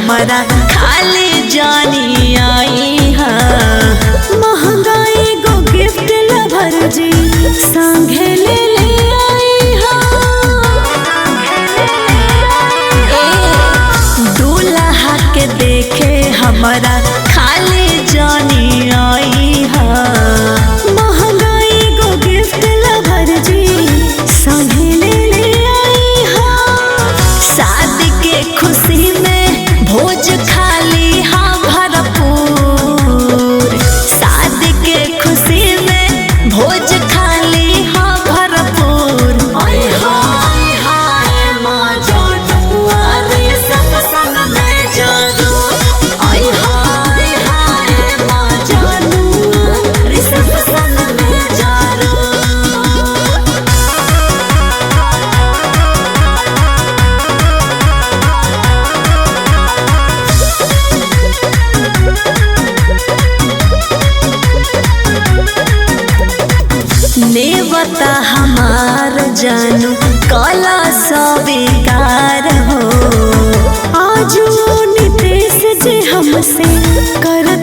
हमारा खाली जानी आई हा। महंगाई गो गिफ्ट लभर जी संगे ले ले आई हा। दूल्हा के देखे हमारा खाली जानी आई हा। महंगाई गो गिफ्ट लभर जी संगे ले ले आई हा। शादी के खुशी में भोज खाली हाँ भरपूर। शादी के खुशी में भोज खाली हाँ भरपूर। आय हाय हाय माँ जानुआ रे सब संग में जादू। आय हाय हाय माँ जानुआ रे सब संग में जादू। नेवता हमार जानू कला स्वीकार हो। आजू नितेश जी हमसे कर